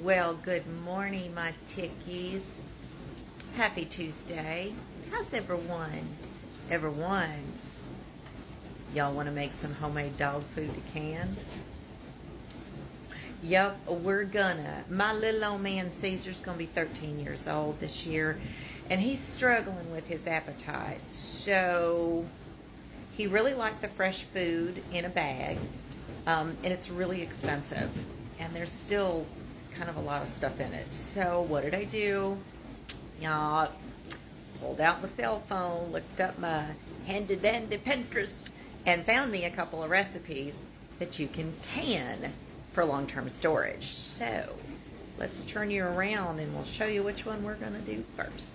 Well, good morning, my tickies. Happy Tuesday. How's everyone's? Y'all want to make some homemade dog food to can? Yep, we're gonna. My little old man Caesar's gonna be 13 years old this year, and he's struggling with his appetite. So he really liked the fresh food in a bag, and it's really expensive, and there's still kind of a lot of stuff in it. So what did I do? Y'all, pulled out my cell phone, looked up my handy dandy Pinterest, and found me a couple of recipes that you can for long-term storage. So let's turn you around and we'll show you which one we're going to do first.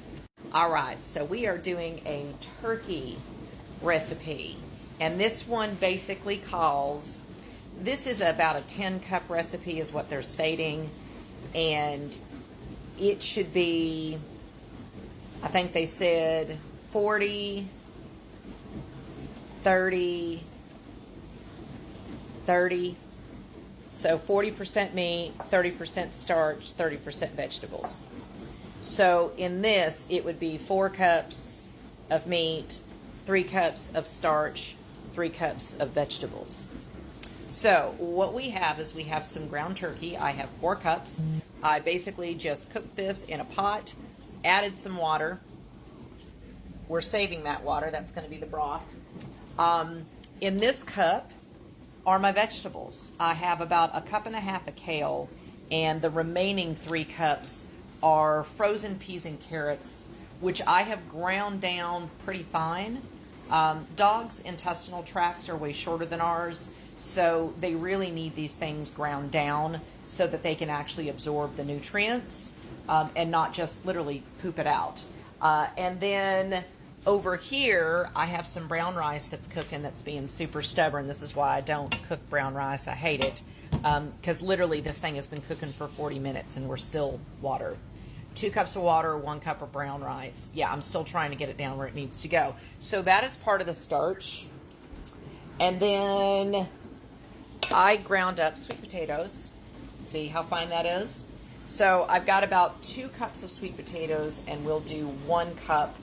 All right, so we are doing a turkey recipe, and this one basically calls, this is about a 10-cup recipe is what they're stating, and it should be, I think they said 40, 30, 30. So 40% meat, 30% starch, 30% vegetables. So in this, it would be 4 cups of meat, 3 cups of starch, 3 cups of vegetables. So what we have is we have some ground turkey. I have 4 cups. I basically just cooked this in a pot, added some water. We're saving that water. That's going to be the broth. In this cup are my vegetables. I have about 1.5 cups of kale, and the remaining 3 cups are frozen peas and carrots, which I have ground down pretty fine. Dogs' intestinal tracts are way shorter than ours, so they really need these things ground down so that they can actually absorb the nutrients and not just literally poop it out. And then over here, I have some brown rice that's cooking that's being super stubborn. This is why I don't cook brown rice. I hate it because literally this thing has been cooking for 40 minutes and we're still water. 2 cups of water, 1 cup of brown rice. Yeah, I'm still trying to get it down where it needs to go. So that is part of the starch. And then I ground up sweet potatoes. See how fine that is? So I've got about 2 cups of sweet potatoes, and we'll do 1 cup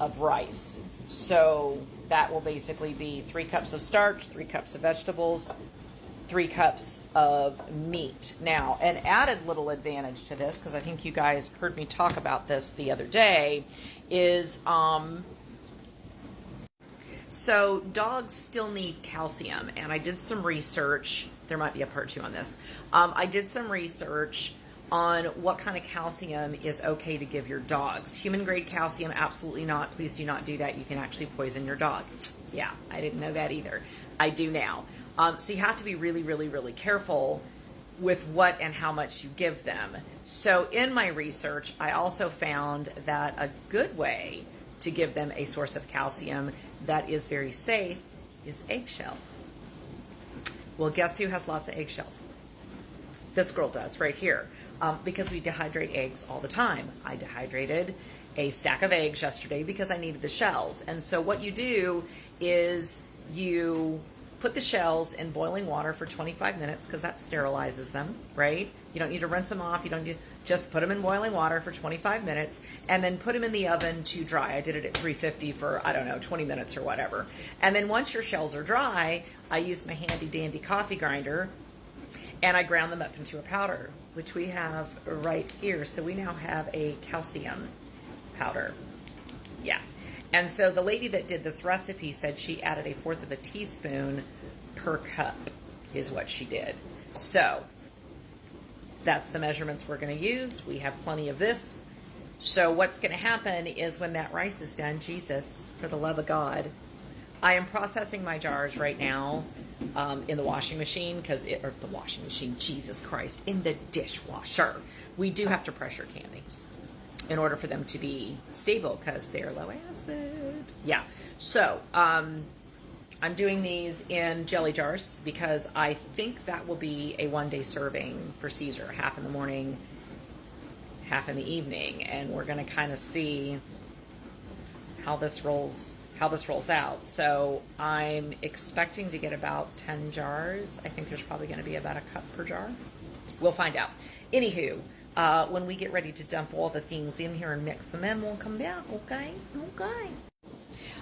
of rice. So that will basically be 3 cups of starch, 3 cups of vegetables, 3 cups of meat. Now, an added little advantage to this, because I think you guys heard me talk about this the other day, is so dogs still need calcium, and I did some research. There might be a part 2 on this. I did some research on what kind of calcium is okay to give your dogs. Human grade calcium, absolutely not. Please do not do that. You can actually poison your dog. Yeah, I didn't know that either. I do now. So you have to be really, really, really careful with what and how much you give them. So in my research, I also found that a good way to give them a source of calcium that is very safe is eggshells. Well, guess who has lots of eggshells? This girl does right here. Because we dehydrate eggs all the time. I dehydrated a stack of eggs yesterday because I needed the shells. And so what you do is you put the shells in boiling water for 25 minutes because that sterilizes them, right? You don't need to rinse them off. You don't need, just put them in boiling water for 25 minutes and then put them in the oven to dry. I did it at 350 for, I don't know, 20 minutes or whatever. And then once your shells are dry, I use my handy dandy coffee grinder and I ground them up into a powder, which we have right here. So we now have a calcium powder. Yeah. And so the lady that did this recipe said she added 1/4 teaspoon per cup is what she did. So that's the measurements we're going to use. We have plenty of this. So what's going to happen is when that rice is done, Jesus, for the love of God, I am processing my jars right now in the washing machine Jesus Christ, in the dishwasher. We do have to pressure can these in order for them to be stable because they're low acid. Yeah. So I'm doing these in jelly jars because I think that will be a 1-day serving for Caesar, half in the morning, half in the evening, and we're going to kind of see how this rolls out. So I'm expecting to get about 10 jars. I think there's probably going to be about 1 cup per jar. We'll find out. Anywho, when we get ready to dump all the things in here and mix them in, we'll come back, okay? Okay.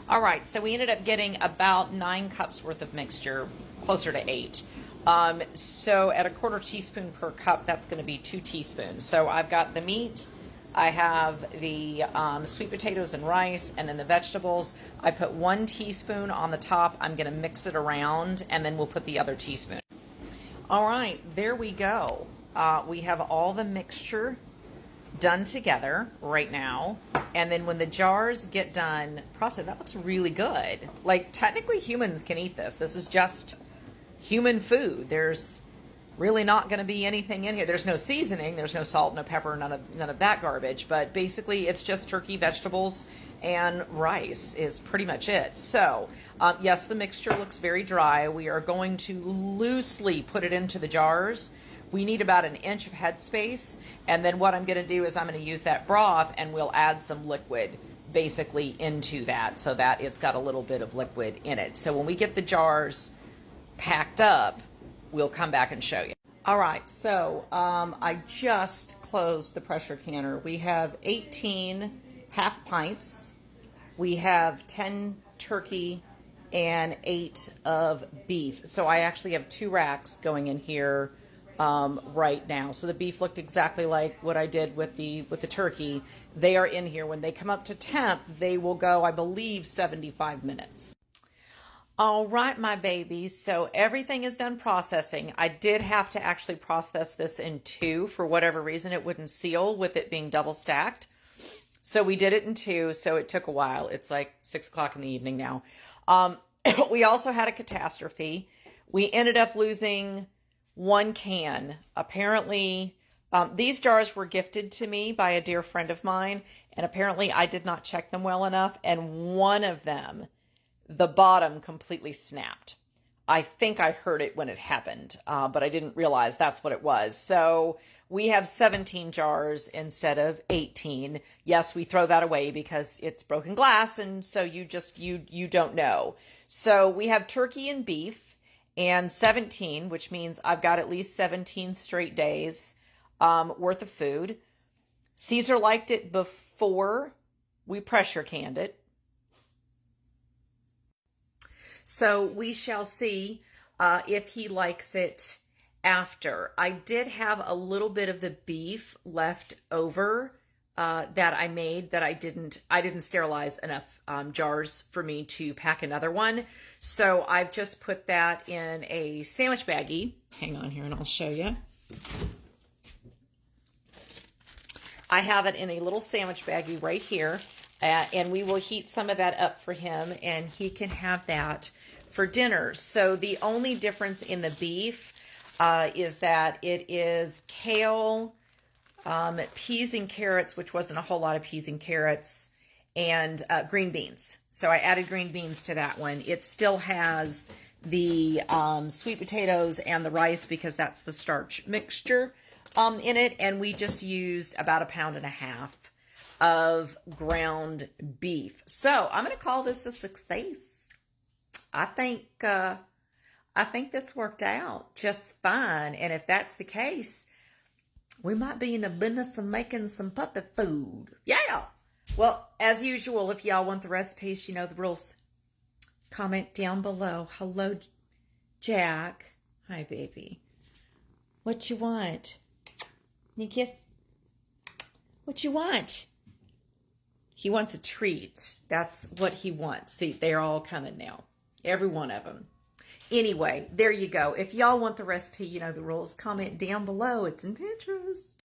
All right, so we ended up getting about 9 cups worth of mixture, closer to 8. So at a 1/4 teaspoon per cup, that's going to be 2 teaspoons. So I've got the meat, I have the sweet potatoes and rice, and then the vegetables. I put 1 teaspoon on the top. I'm going to mix it around, and then we'll put the other teaspoon. All right, there we go. We have all the mixture done together right now. And then when the jars get done processed, that looks really good. Like, technically humans can eat this. This is just human food. There's really not going to be anything in here. There's no seasoning, there's no salt, no pepper, none of that garbage. But basically, it's just turkey, vegetables, and rice is pretty much it. So, yes, the mixture looks very dry. We are going to loosely put it into the jars. We need about 1 inch of headspace. And then what I'm going to do is I'm going to use that broth, and we'll add some liquid basically into that so that it's got a little bit of liquid in it. So when we get the jars packed up, we'll come back and show you. All right, so I just closed the pressure canner. We have 18 half pints. We have 10 turkey and 8 of beef. So I actually have 2 racks going in here right now. So the beef looked exactly like what I did with the turkey. They are in here. When they come up to temp, they will go, I believe, 75 minutes. All right, my babies, so everything is done processing. I did have to actually process this in 2. For whatever reason, it wouldn't seal with it being double stacked. So we did it in 2, so it took a while. It's like 6 o'clock in the evening now. We also had a catastrophe. We ended up losing 1 can. Apparently, these jars were gifted to me by a dear friend of mine, and apparently I did not check them well enough, and one of them, the bottom completely snapped. I think I heard it when it happened, but I didn't realize that's what it was. So we have 17 jars instead of 18. Yes, we throw that away because it's broken glass, and so you don't know. So we have turkey and beef and 17, which means I've got at least 17 straight days worth of food. Caesar liked it before we pressure canned it. So we shall see if he likes it after. I did have a little bit of the beef left over that I made that I didn't sterilize enough jars for me to pack another one. So I've just put that in a sandwich baggie. Hang on here and I'll show you. I have it in a little sandwich baggie right here. And we will heat some of that up for him, and he can have that for dinner. So the only difference in the beef is that it is kale, peas and carrots, which wasn't a whole lot of peas and carrots, and green beans. So I added green beans to that one. It still has the sweet potatoes and the rice because that's the starch mixture in it, and we just used about 1.5 pounds of ground beef. So I'm going to call this a success. I think this worked out just fine. And if that's the case, we might be in the business of making some puppy food. Yeah. Well, as usual, if y'all want the recipes, you know the rules. Comment down below. Hello, Jack. Hi, baby. What you want? You kiss? What you want? He wants a treat. That's what he wants. See, they're all coming now. Every one of them. Anyway, there you go. If y'all want the recipe, you know the rules. Comment down below. It's in Pinterest.